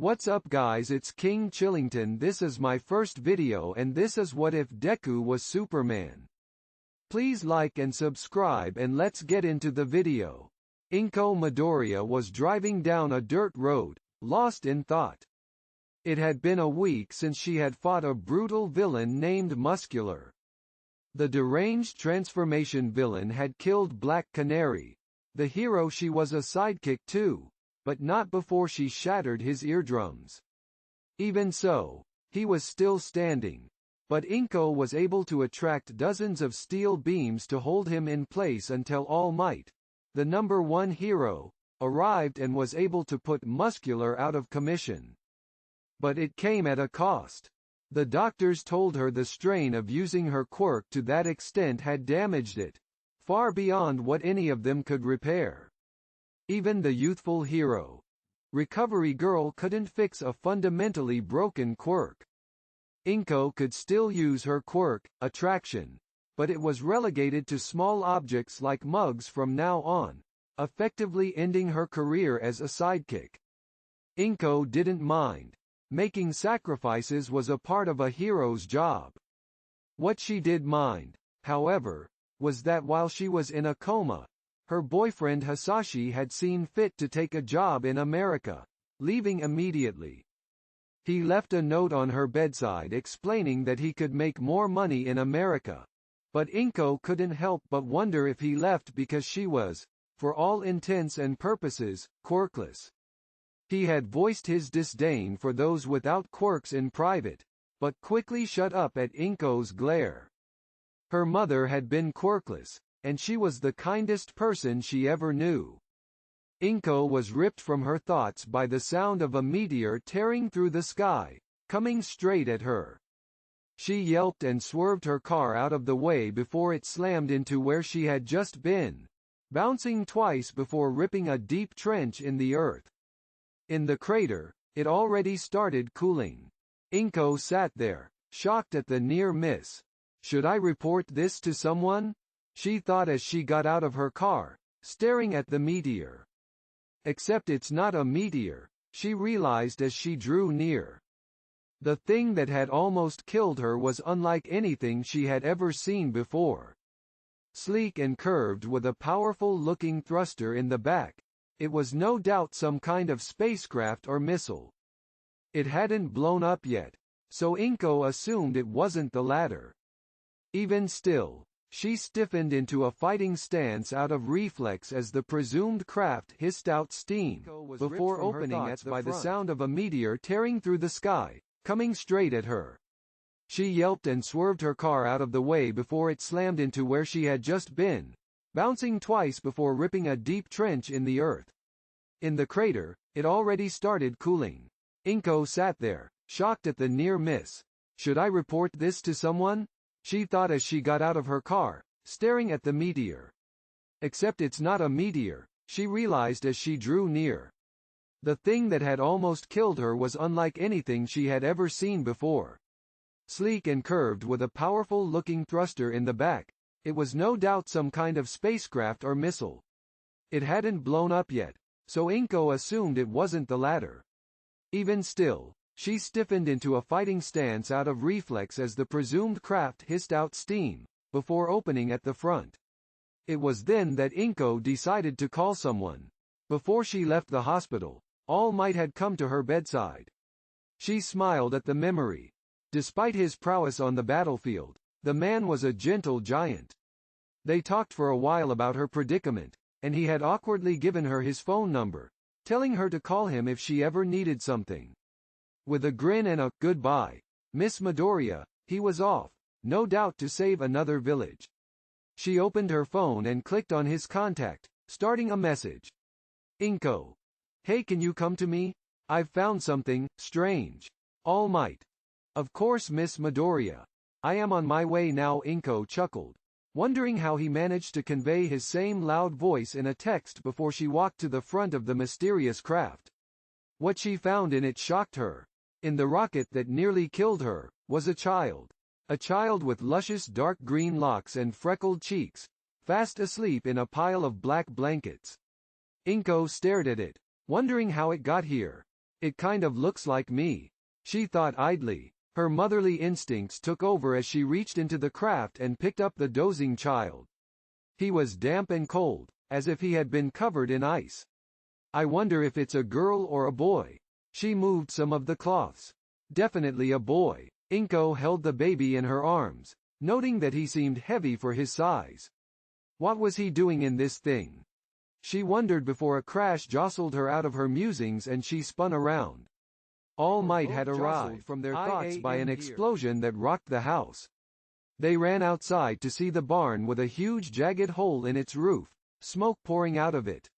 What's up guys, it's King Chillington. This is my first video and this is what if Deku was Superman. Please like and subscribe and let's get into the video. Inko Midoriya was driving down a dirt road, lost in thought. It had been a week since she had fought a brutal villain named Muscular. The deranged transformation villain had killed Black Canary, the hero she was a sidekick to, but not before she shattered his eardrums. Even so, he was still standing, but Inko was able to attract dozens of steel beams to hold him in place until All Might, the number one hero, arrived and was able to put Muscular out of commission. But it came at a cost. The doctors told her the strain of using her quirk to that extent had damaged it, far beyond what any of them could repair. Even the youthful hero, Recovery Girl, couldn't fix a fundamentally broken quirk. Inko could still use her quirk, Attraction, but it was relegated to small objects like mugs from now on, effectively ending her career as a sidekick. Inko didn't mind. Making sacrifices was a part of a hero's job. What she did mind, however, was that while she was in a coma, her boyfriend Hisashi had seen fit to take a job in America, leaving immediately. He left a note on her bedside explaining that he could make more money in America, but Inko couldn't help but wonder if he left because she was, for all intents and purposes, quirkless. He had voiced his disdain for those without quirks in private, but quickly shut up at Inko's glare. Her mother had been quirkless, and she was the kindest person she ever knew. Inko was ripped from her thoughts by the sound of a meteor tearing through the sky, coming straight at her. She yelped and swerved her car out of the way before it slammed into where she had just been, bouncing twice before ripping a deep trench in the earth. In the crater, it already started cooling. Inko sat there, shocked at the near miss. Should I report this to someone? She thought as she got out of her car, staring at the meteor. Except it's not a meteor, she realized as she drew near. The thing that had almost killed her was unlike anything she had ever seen before. Sleek and curved with a powerful-looking thruster in the back, it was no doubt some kind of spacecraft or missile. It hadn't blown up yet, so Inko assumed it wasn't the latter. Even still, she stiffened into a fighting stance out of reflex as the presumed craft hissed out steam, before opening by the sound of a meteor tearing through the sky, coming straight at her. She yelped and swerved her car out of the way before it slammed into where she had just been, bouncing twice before ripping a deep trench in the earth. In the crater, it already started cooling. Inko sat there, shocked at the near miss. Should I report this to someone? She thought as she got out of her car, staring at the meteor. Except it's not a meteor, she realized as she drew near. The thing that had almost killed her was unlike anything she had ever seen before. Sleek and curved with a powerful-looking thruster in the back, it was no doubt some kind of spacecraft or missile. It hadn't blown up yet, so Inko assumed it wasn't the latter. Even still, she stiffened into a fighting stance out of reflex as the presumed craft hissed out steam, before opening at the front. It was then that Inko decided to call someone. Before she left the hospital, All Might had come to her bedside. She smiled at the memory. Despite his prowess on the battlefield, the man was a gentle giant. They talked for a while about her predicament, and he had awkwardly given her his phone number, telling her to call him if she ever needed something. With a grin and a "goodbye, Miss Midoriya," he was off, no doubt to save another village. She opened her phone and clicked on his contact, starting a message. Inko. Hey, can you come to me? I've found something strange. All Might. Of course, Miss Midoriya. I am on my way now. Inko chuckled, wondering how he managed to convey his same loud voice in a text before she walked to the front of the mysterious craft. What she found in it shocked her. In the rocket that nearly killed her, was a child. A child with luscious dark green locks and freckled cheeks, fast asleep in a pile of black blankets. Inko stared at it, wondering how it got here. It kind of looks like me, she thought idly. Her motherly instincts took over as she reached into the craft and picked up the dozing child. He was damp and cold, as if he had been covered in ice. I wonder if it's a girl or a boy. She moved some of the cloths. Definitely a boy. Inko held the baby in her arms, noting that he seemed heavy for his size. What was he doing in this thing? She wondered before a crash jostled her out of her musings and she spun around. All Might had arrived from their thoughts by an explosion that rocked the house. They ran outside to see the barn with a huge jagged hole in its roof, smoke pouring out of it.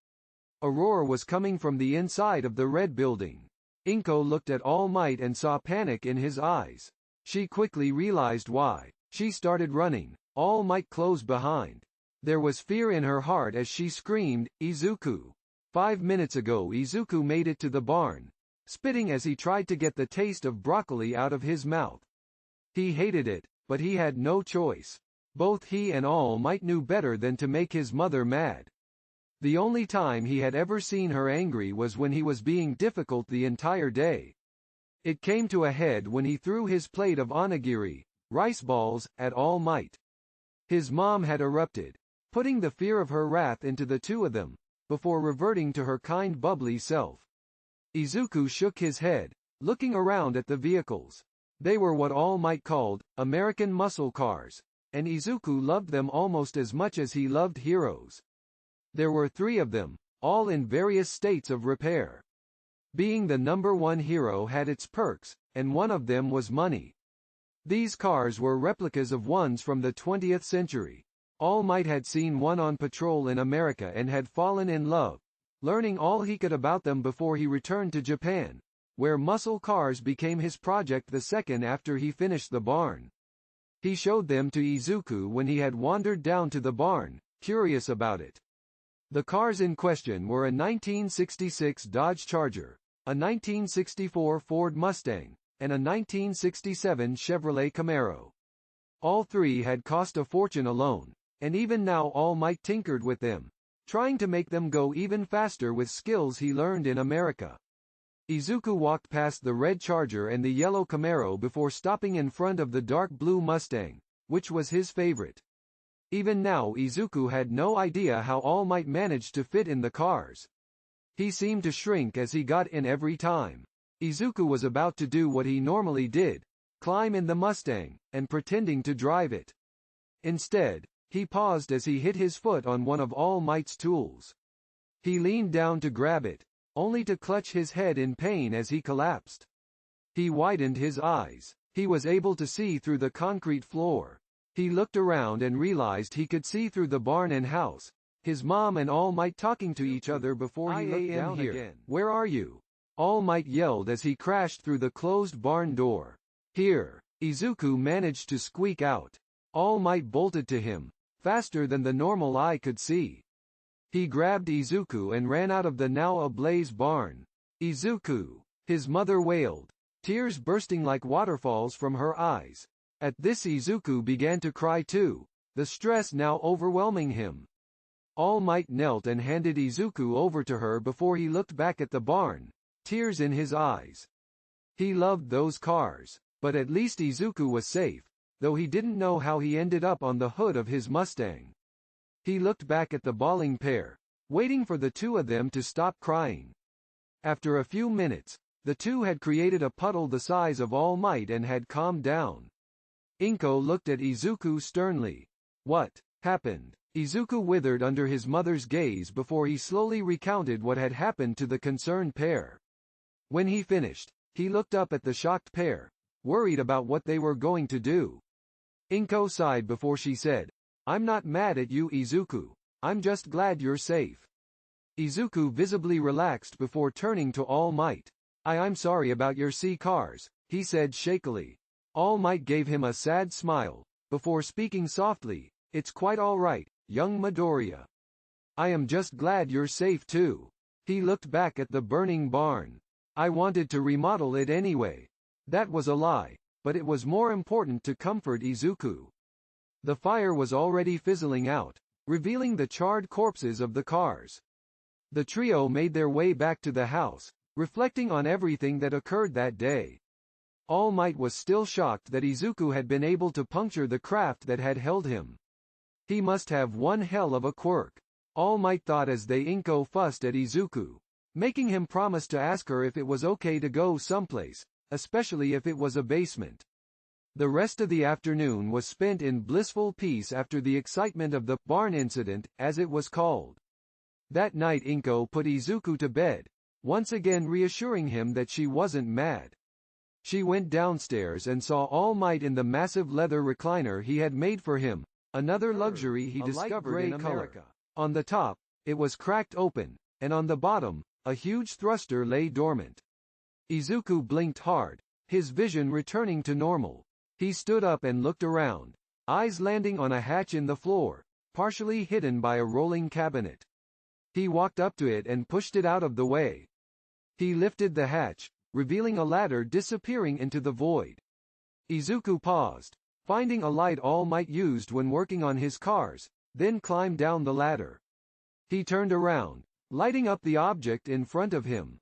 A roar was coming from the inside of the red building. Inko looked at All Might and saw panic in his eyes. She quickly realized why. She started running, All Might close behind. There was fear in her heart as she screamed, "Izuku!" 5 minutes ago Izuku made it to the barn, spitting as he tried to get the taste of broccoli out of his mouth. He hated it, but he had no choice. Both he and All Might knew better than to make his mother mad. The only time he had ever seen her angry was when he was being difficult the entire day. It came to a head when he threw his plate of onigiri, rice balls, at All Might. His mom had erupted, putting the fear of her wrath into the two of them, before reverting to her kind bubbly self. Izuku shook his head, looking around at the vehicles. They were what All Might called American muscle cars, and Izuku loved them almost as much as he loved heroes. There were 3 of them, all in various states of repair. Being the number 1 hero had its perks, and one of them was money. These cars were replicas of ones from the 20th century. All Might had seen one on patrol in America and had fallen in love, learning all he could about them before he returned to Japan, where muscle cars became his project the second after he finished the barn. He showed them to Izuku when he had wandered down to the barn, curious about it. The cars in question were a 1966 Dodge Charger, a 1964 Ford Mustang, and a 1967 Chevrolet Camaro. All 3 had cost a fortune alone, and even now All Might tinkered with them, trying to make them go even faster with skills he learned in America. Izuku walked past the red Charger and the yellow Camaro before stopping in front of the dark blue Mustang, which was his favorite. Even now Izuku had no idea how All Might managed to fit in the cars. He seemed to shrink as he got in every time. Izuku was about to do what he normally did, climb in the Mustang, and pretending to drive it. Instead, he paused as he hit his foot on one of All Might's tools. He leaned down to grab it, only to clutch his head in pain as he collapsed. He widened his eyes. He was able to see through the concrete floor. He looked around and realized he could see through the barn and house, his mom and All Might talking to each other before he looked down here. Again. Where are you? All Might yelled as he crashed through the closed barn door. Here, Izuku managed to squeak out. All Might bolted to him, faster than the normal eye could see. He grabbed Izuku and ran out of the now ablaze barn. Izuku! His mother wailed, tears bursting like waterfalls from her eyes. At this Izuku began to cry too, the stress now overwhelming him. All Might knelt and handed Izuku over to her before he looked back at the barn, tears in his eyes. He loved those cars, but at least Izuku was safe, though he didn't know how he ended up on the hood of his Mustang. He looked back at the bawling pair, waiting for the 2 of them to stop crying. After a few minutes, the 2 had created a puddle the size of All Might and had calmed down. Inko looked at Izuku sternly. What happened? Izuku withered under his mother's gaze before he slowly recounted what had happened to the concerned pair. When he finished, he looked up at the shocked pair, worried about what they were going to do. Inko sighed before she said, I'm not mad at you, Izuku. I'm just glad you're safe. Izuku visibly relaxed before turning to All Might. I'm sorry about your cars, he said shakily. All Might gave him a sad smile, before speaking softly, It's quite all right, young Midoriya. I am just glad you're safe too. He looked back at the burning barn. I wanted to remodel it anyway. That was a lie, but it was more important to comfort Izuku. The fire was already fizzling out, revealing the charred corpses of the cars. The trio made their way back to the house, reflecting on everything that occurred that day. All Might was still shocked that Izuku had been able to puncture the craft that had held him. He must have one hell of a quirk. All Might thought as they Inko fussed at Izuku, making him promise to ask her if it was okay to go someplace, especially if it was a basement. The rest of the afternoon was spent in blissful peace after the excitement of the barn incident, as it was called. That night Inko put Izuku to bed, once again reassuring him that she wasn't mad. She went downstairs and saw All Might in the massive leather recliner he had made for him, another luxury he discovered in America. On the top, it was cracked open, and on the bottom, a huge thruster lay dormant. Izuku blinked hard, his vision returning to normal. He stood up and looked around, eyes landing on a hatch in the floor, partially hidden by a rolling cabinet. He walked up to it and pushed it out of the way. He lifted the hatch, revealing a ladder disappearing into the void. Izuku paused, finding a light All Might used when working on his cars, then climbed down the ladder. He turned around, lighting up the object in front of him.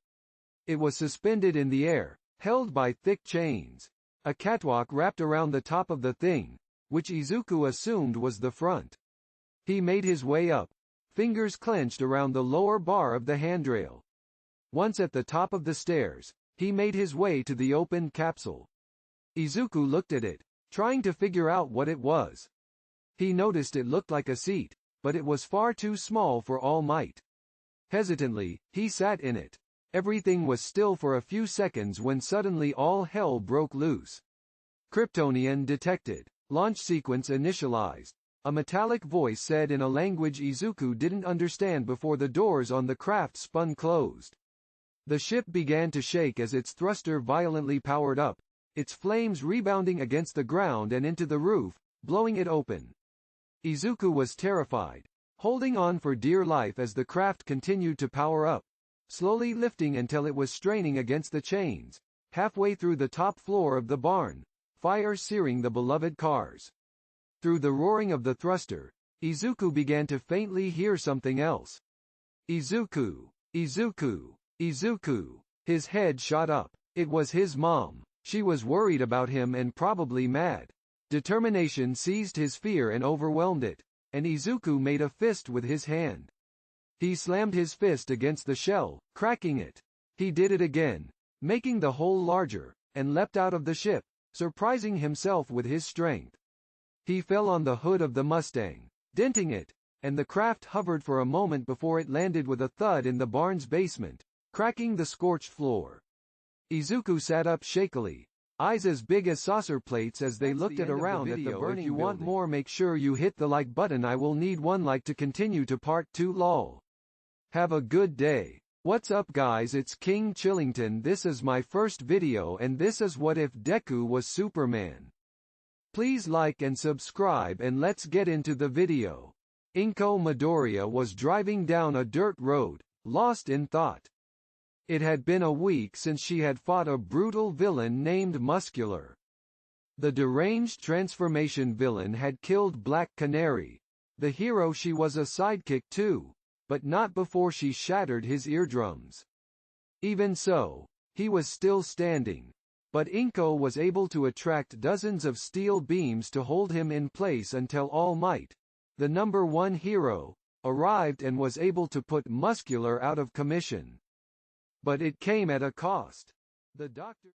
It was suspended in the air, held by thick chains. A catwalk wrapped around the top of the thing, which Izuku assumed was the front. He made his way up, fingers clenched around the lower bar of the handrail. Once at the top of the stairs, he made his way to the opened capsule. Izuku looked at it, trying to figure out what it was. He noticed it looked like a seat, but it was far too small for All Might. Hesitantly, he sat in it. Everything was still for a few seconds when suddenly all hell broke loose. Kryptonian detected. Launch sequence initialized. A metallic voice said in a language Izuku didn't understand before the doors on the craft spun closed. The ship began to shake as its thruster violently powered up, its flames rebounding against the ground and into the roof, blowing it open. Izuku was terrified, holding on for dear life as the craft continued to power up, slowly lifting until it was straining against the chains, halfway through the top floor of the barn, fire searing the beloved cars. Through the roaring of the thruster, Izuku began to faintly hear something else. Izuku! Izuku! Izuku! His head shot up. It was his mom. She was worried about him and probably mad. Determination seized his fear and overwhelmed it, and Izuku made a fist with his hand. He slammed his fist against the shell, cracking it. He did it again, making the hole larger, and leapt out of the ship, surprising himself with his strength. He fell on the hood of the Mustang, denting it, and the craft hovered for a moment before it landed with a thud in the barn's basement, cracking the scorched floor. Izuku sat up shakily, eyes as big as saucer plates as they looked at around at the burning. If you want more, make sure you hit the like button. I will need one like to continue to part 2 lol. Have a good day. What's up guys, it's King Chillington. This is my first video and this is what if Deku was Superman. Please like and subscribe and let's get into the video. Inko Midoriya was driving down a dirt road, lost in thought. It had been a week since she had fought a brutal villain named Muscular. The deranged transformation villain had killed Black Canary, the hero she was a sidekick to, but not before she shattered his eardrums. Even so, he was still standing, but Inko was able to attract dozens of steel beams to hold him in place until All Might, the number 1 hero, arrived and was able to put Muscular out of commission. But it came at a cost. The Doctor